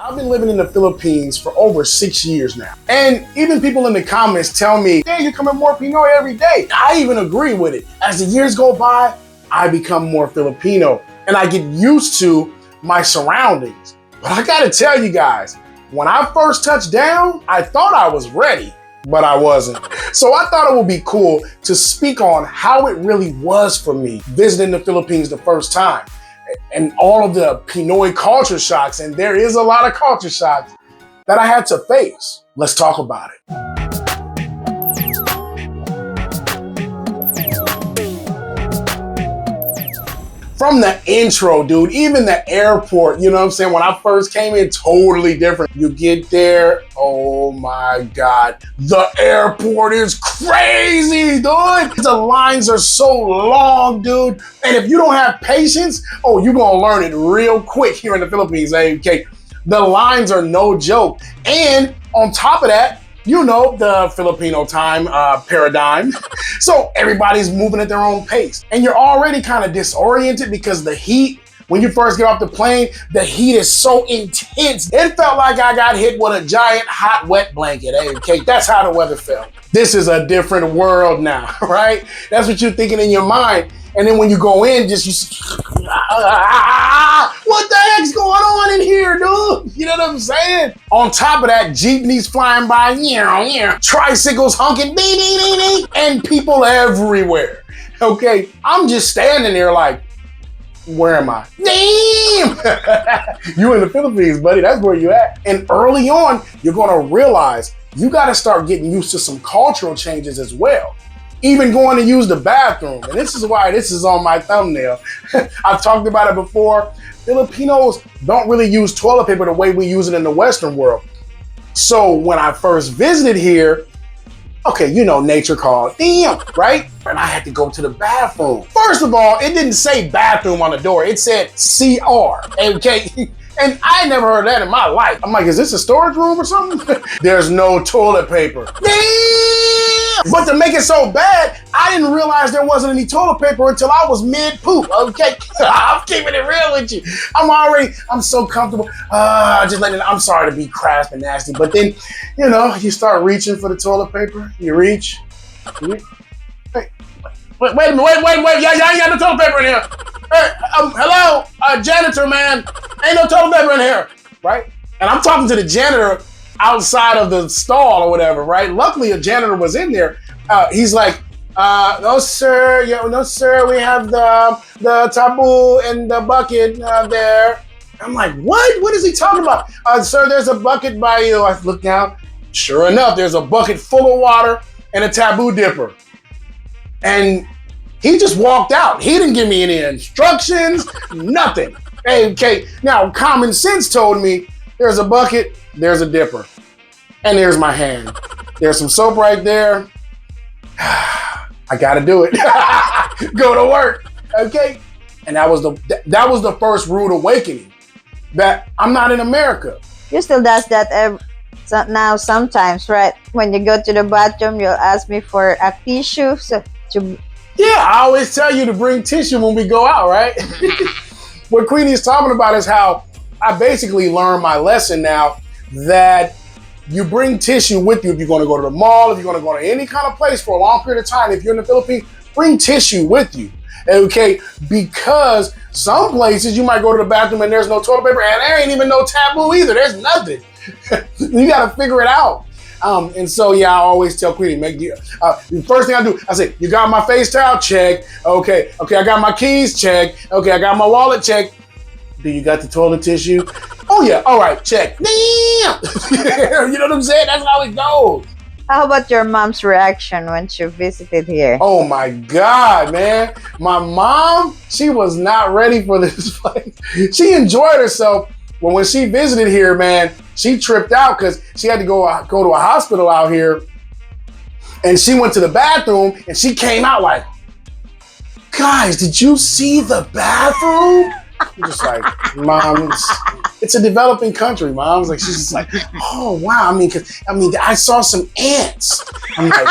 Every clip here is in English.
I've been living in the Philippines for over 6 years now. And even people in the comments tell me, hey, you're coming more Pinoy every day. I even agree with it. As the years go by, I become more Filipino and I get used to my surroundings. But I gotta tell you guys, when I first touched down, I thought I was ready, but I wasn't. So I thought it would be cool to speak on how it really was for me visiting the Philippines the first time and all of the Pinoy culture shocks, and there is a lot of culture shocks that I had to face. Let's talk about it. From the intro, dude, even the airport, you know what I'm saying? When I first came in, totally different. You get there, oh my God. The airport is crazy, dude. The lines are so long, dude. And if you don't have patience, oh, you're gonna learn it real quick here in the Philippines, okay? The lines are no joke. And on top of that, you know, the Filipino time paradigm. So everybody's moving at their own pace. And you're already kind of disoriented because the heat, when you first get off the plane, the heat is so intense. It felt like I got hit with a giant hot wet blanket, okay? That's how the weather felt. This is a different world now, right? That's what you're thinking in your mind. And then when you go in, what the heck's going on in here, dude? You know what I'm saying? On top of that, jeepneys flying by, tricycles honking, and people everywhere. Okay, I'm just standing there like, where am I? Damn! You in the Philippines, buddy, that's where you at. And early on, you're gonna realize you gotta start getting used to some cultural changes as well. Even going to use the bathroom. And this is why this is on my thumbnail. I've talked about it before. Filipinos don't really use toilet paper the way we use it in the Western world. So when I first visited here, okay, you know, nature called, damn, right? And I had to go to the bathroom. First of all, it didn't say bathroom on the door. It said CR, okay? And I never heard that in my life. I'm like, is this a storage room or something? There's no toilet paper. Damn! But to make it so bad, I didn't realize there wasn't any toilet paper until I was mid-poop, okay? I'm keeping it real with you. I'm so comfortable. I'm sorry to be crass and nasty, but then, you know, you start reaching for the toilet paper. You reach. Wait a minute, wait. Y'all ain't got no toilet paper in here. Hey, hello, janitor man. Ain't no toilet paper in here, right? And I'm talking to the janitor outside of the stall or whatever, right? Luckily, a janitor was in there. He's like, no sir, no sir, we have the taboo and the bucket there. I'm like, what? What is he talking about? Sir, there's a bucket by you. I look down. Sure enough, there's a bucket full of water and a taboo dipper. And he just walked out. He didn't give me any instructions, nothing. Okay, now common sense told me there's a bucket, there's a dipper, and there's my hand. There's some soap right there. I gotta do it. Go to work, okay? And that was the first rude awakening that I'm not in America. You still does that now sometimes, right? When you go to the bathroom, you'll ask me for a tissue. Yeah, I always tell you to bring tissue when we go out, right? What Queenie's talking about is how I basically learned my lesson now that you bring tissue with you if you're going to go to the mall, if you're going to go to any kind of place for a long period of time. If you're in the Philippines, bring tissue with you, okay? Because some places you might go to the bathroom and there's no toilet paper and there ain't even no taboo either. There's nothing. You got to figure it out. And so, yeah, I always tell Queenie, the first thing I do, I say, you got my face towel? Check. Okay, I got my keys? Check. Okay, I got my wallet? Check. Do you got the toilet tissue? Oh, yeah, all right, check. Damn! You know what I'm saying? That's how it goes. How about your mom's reaction when she visited here? Oh, my God, man. My mom, she was not ready for this place. She enjoyed herself. But when she visited here, man, she tripped out because she had to go to a hospital out here. And she went to the bathroom and she came out like, guys, did you see the bathroom? I'm just like, Mom, it's a developing country, Mom. Like, she's just like, oh, wow. I saw some ants. I'm like,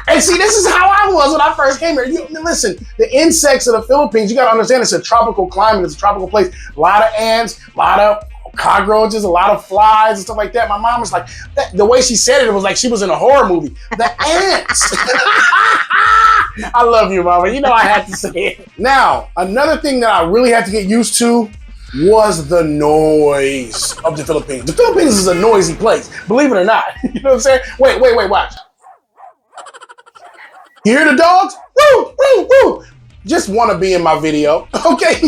and see, this is how I was when I first came here. Listen, the insects of the Philippines, you got to understand it's a tropical climate. It's a tropical place. A lot of ants, a lot of cockroaches, a lot of flies and stuff like that. My mom was like, the way she said it was like she was in a horror movie. The ants. I love you, Mama. You know I had to say it. Now, another thing that I really had to get used to was the noise of the Philippines. The Philippines is a noisy place, believe it or not. You know what I'm saying? Wait, watch. You hear the dogs? Woo, woo, woo. Just want to be in my video, okay?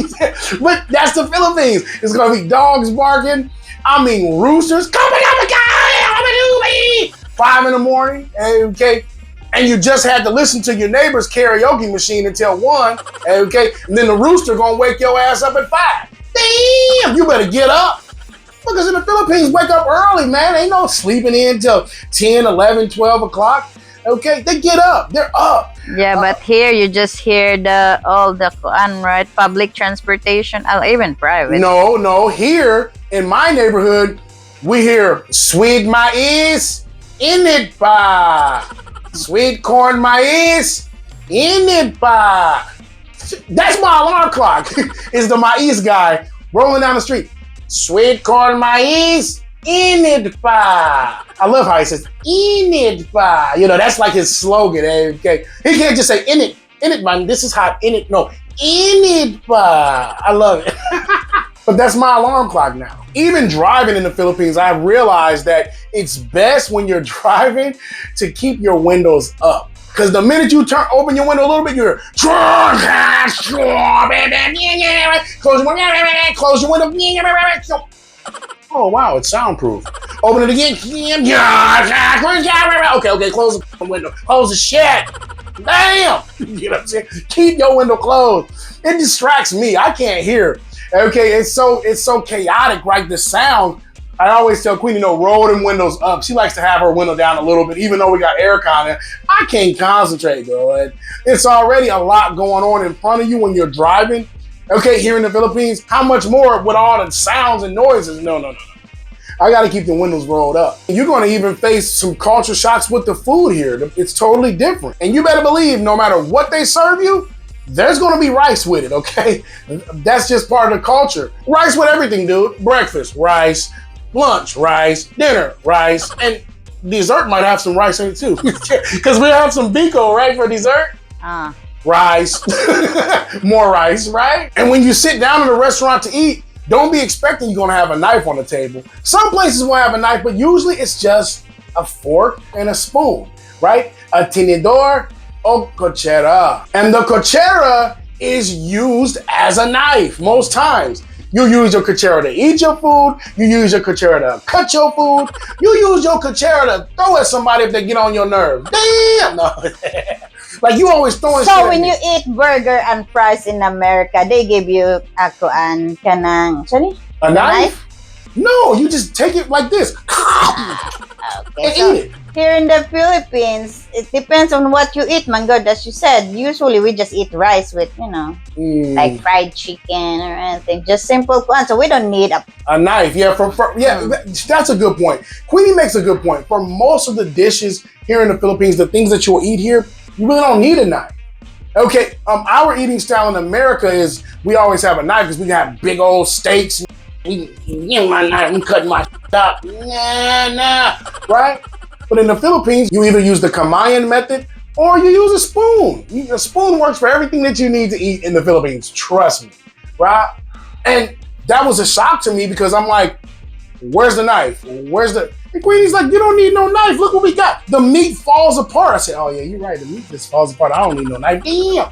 But that's the Philippines. It's gonna be dogs barking. I mean, roosters coming up again. 5 in the morning, okay? And you just had to listen to your neighbor's karaoke machine until 1, okay? And then the rooster gonna wake your ass up at 5. Damn, you better get up. Because in the Philippines, wake up early, man. Ain't no sleeping in till 10, 11, 12 o'clock. Okay, they get up. They're up. Yeah, but here you just hear all the right, public transportation, or even private. No. Here in my neighborhood, we hear sweet maize, init pa. Sweet corn maize, init pa. That's my alarm clock. Is the maize guy rolling down the street. Sweet corn maize, init pa. I love how he says, init pa. You know, that's like his slogan. Okay? He can't just say, init man, this is hot, init. No, init pa. I love it. But that's my alarm clock now. Even driving in the Philippines, I've realized that it's best when you're driving to keep your windows up. Because the minute you open your window a little bit, you're close your window. Oh wow, it's soundproof. Open it again. Okay, close the window. Close the shit. Damn. You know what I'm saying? Keep your window closed. It distracts me. I can't hear. Okay, it's so chaotic, right? The sound. I always tell Queen, roll them windows up. She likes to have her window down a little bit, even though we got aircon in. I can't concentrate, girl. It's already a lot going on in front of you when you're driving. Okay, here in the Philippines, how much more with all the sounds and noises? No. I got to keep the windows rolled up. You're going to even face some culture shocks with the food here. It's totally different. And you better believe no matter what they serve you, there's going to be rice with it, okay? That's just part of the culture. Rice with everything, dude. Breakfast, rice. Lunch, rice. Dinner, rice. And dessert might have some rice in it too. Because we have some biko, right, for dessert? Rice. More rice, right? And when you sit down in a restaurant to eat, don't be expecting you're gonna have a knife on the table. Some places will have a knife, but usually it's just a fork and a spoon, right? A tenedor o cuchara. And the cuchara is used as a knife most times. You use your cuchara to eat your food. You use your cuchara to cut your food. You use your cuchara to throw at somebody if they get on your nerve. Damn! No. Like you always throwing shit So at when me. you eat burger and fries in America, they give you kanang, sorry? A knife? No, you just take it like this. Okay, And so eat it. here in the Philippines, it depends on what you eat, man. God, as you said, usually we just eat rice with, like fried chicken or anything. Just simple one. So we don't need a knife. Yeah, that's a good point. Queenie makes a good point. For most of the dishes here in the Philippines, the things that you'll eat here, you really don't need a knife. Okay, our eating style in America is we always have a knife because we have big old steaks. We my knife, we cut my up. Nah, right? But in the Philippines, you either use the Kamayan method or you use a spoon. A spoon works for everything that you need to eat in the Philippines. Trust me, right? And that was a shock to me because I'm like, where's the knife? And Queenie's like, you don't need no knife. Look what we got. The meat falls apart. I said, oh yeah, you're right. The meat just falls apart. I don't need no knife. Damn.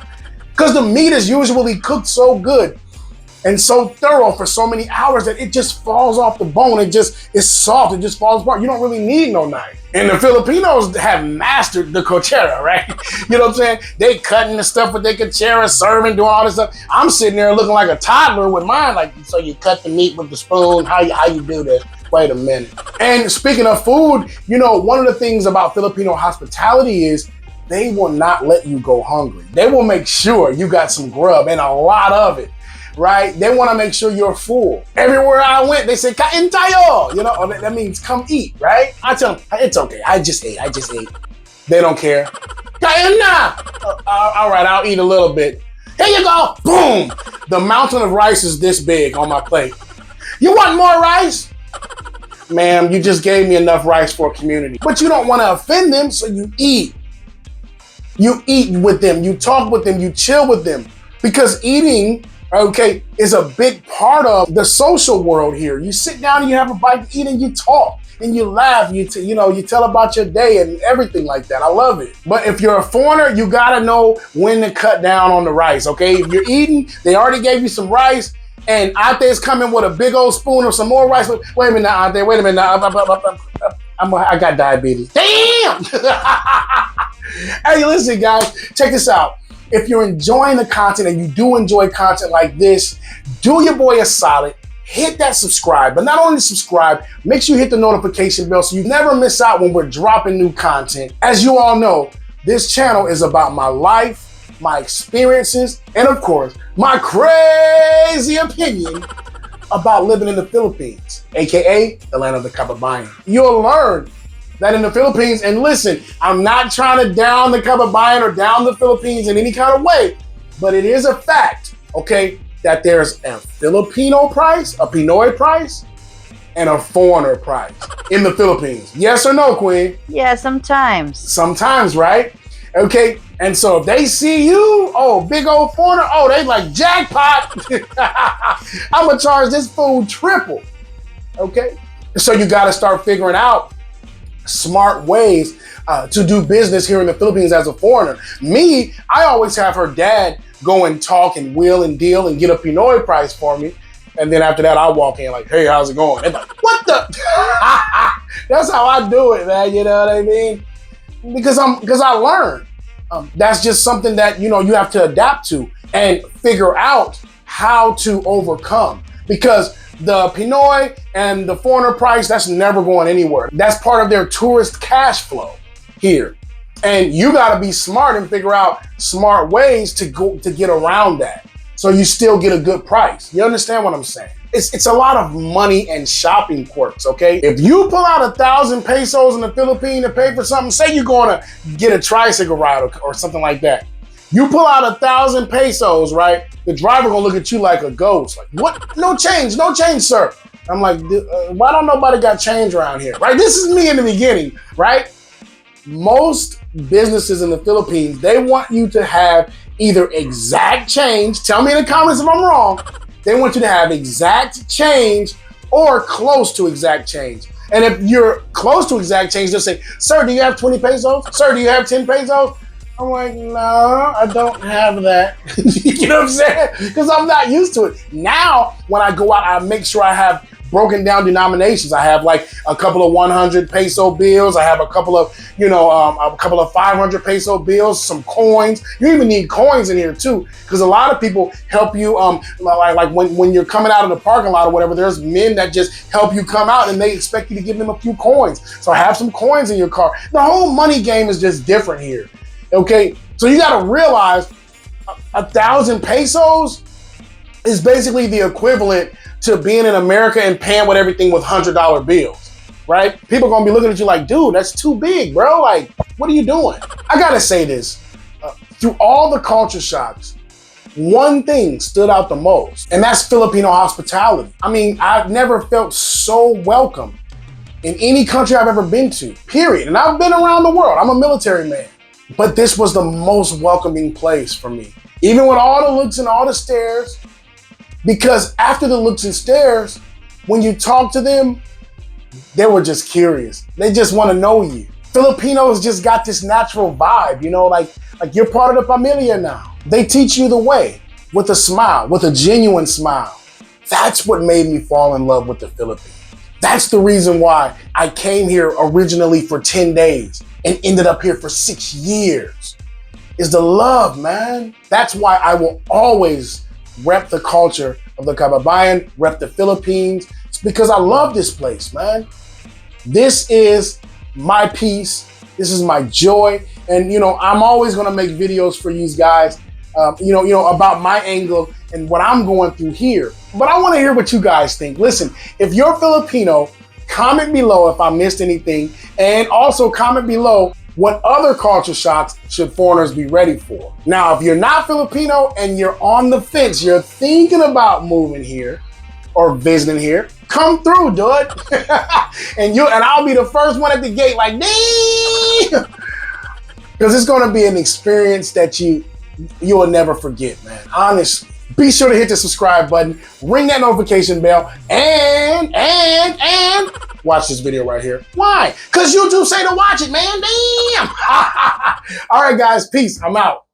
Because the meat is usually cooked so good and so thorough for so many hours that it just falls off the bone. It's soft. It just falls apart. You don't really need no knife. And the Filipinos have mastered the cuchara, right? You know what I'm saying? They cutting the stuff with their cuchara, serving, doing all this stuff. I'm sitting there looking like a toddler with mine. Like, so you cut the meat with the spoon. How you do this? Wait a minute. And speaking of food, one of the things about Filipino hospitality is they will not let you go hungry. They will make sure you got some grub and a lot of it. Right? They want to make sure you're full. Everywhere I went, they say, kain tayo. That means come eat, right? I tell them, it's okay. I just ate. They don't care. Kain na. All right, I'll eat a little bit. Here you go. Boom. The mountain of rice is this big on my plate. You want more rice? Ma'am, you just gave me enough rice for a community. But you don't want to offend them, so you eat. You eat with them, you talk with them, you chill with them. Because eating, okay, is a big part of the social world here. You sit down and you have a bite to eat and you talk and you laugh, you tell about your day and everything like that. I love it. But if you're a foreigner, you gotta know when to cut down on the rice, okay? If you're eating, they already gave you some rice, and Auntie's coming with a big old spoon of some more rice. Wait a minute, Auntie, wait a minute. I got diabetes. Damn! Hey, listen, guys, check this out. If you're enjoying the content and you do enjoy content like this, do your boy a solid. Hit that subscribe, but not only subscribe, make sure you hit the notification bell so you never miss out when we're dropping new content. As you all know, this channel is about my life, my experiences, and of course, my crazy opinion about living in the Philippines, AKA the land of the kababayan. You'll learn that in the Philippines, and listen, I'm not trying to down the kababayan or down the Philippines in any kind of way, but it is a fact, okay, that there's a Filipino price, a Pinoy price, and a foreigner price in the Philippines. Yes or no, Queen? Yeah, sometimes. Sometimes, right? Okay, and so if they see you, oh, big old foreigner, oh, they like jackpot. I'm gonna charge this food triple, okay? So you gotta start figuring out smart ways to do business here in the Philippines as a foreigner. Me, I always have her dad go and talk and wheel and deal and get a Pinoy price for me. And then after that, I walk in like, hey, how's it going? They're like, what the? That's how I do it, man. You know what I mean? Because I learned. That's just something that, you have to adapt to and figure out how to overcome. Because the Pinoy and the foreigner price, that's never going anywhere. That's part of their tourist cash flow here. And you gotta be smart and figure out smart ways to get around that, so you still get a good price. You understand what I'm saying? It's a lot of money and shopping quirks, okay? If you pull out 1,000 pesos in the Philippines to pay for something, say you're gonna get a tricycle ride or something like that. You pull out 1,000 pesos, right? The driver gonna look at you like a ghost. Like, what? No change, sir. I'm like, why don't nobody got change around here, right? This is me in the beginning, right? Most businesses in the Philippines, they want you to have either exact change. Tell me in the comments if I'm wrong. They want you to have exact change or close to exact change. And if you're close to exact change, they'll say, sir, do you have 20 pesos? Sir, do you have 10 pesos? I'm like, no, I don't have that. You know what I'm saying? Because I'm not used to it. Now, when I go out, I make sure I have broken down denominations. I have like a couple of 100 peso bills. I have a couple of, a couple of 500 peso bills, some coins. You even need coins in here too, because a lot of people help you, like when you're coming out of the parking lot or whatever, there's men that just help you come out and they expect you to give them a few coins. So have some coins in your car. The whole money game is just different here. Okay, so you got to realize 1,000 pesos is basically the equivalent to being in America and paying with everything with $100 bills, right? People are gonna be looking at you like, dude, that's too big, bro. Like, what are you doing? I gotta say this, through all the culture shocks, one thing stood out the most, and that's Filipino hospitality. I mean, I've never felt so welcome in any country I've ever been to, period. And I've been around the world. I'm a military man. But this was the most welcoming place for me. Even with all the looks and all the stares, because after the looks and stares, when you talk to them, they were just curious. They just want to know you. Filipinos just got this natural vibe, like you're part of the familia now. They teach you the way with a smile, with a genuine smile. That's what made me fall in love with the Philippines. That's the reason why I came here originally for 10 days and ended up here for 6 years. Is the love, man. That's why I will always rep the culture of the kababayan, rep the Philippines. It's because I love this place, man. This is my peace. This is my joy. And, I'm always going to make videos for you guys, about my angle and what I'm going through here. But I want to hear what you guys think. Listen, if you're Filipino, comment below if I missed anything. And also comment below what other culture shocks should foreigners be ready for. Now, if you're not Filipino and you're on the fence, you're thinking about moving here, or visiting here, come through, dude. and I'll be the first one at the gate, like, damn, because it's gonna be an experience that you will never forget, man. Honestly. Be sure to hit the subscribe button, ring that notification bell, and watch this video right here. Why? Because YouTube say to watch it, man. Damn. All right, guys. Peace. I'm out.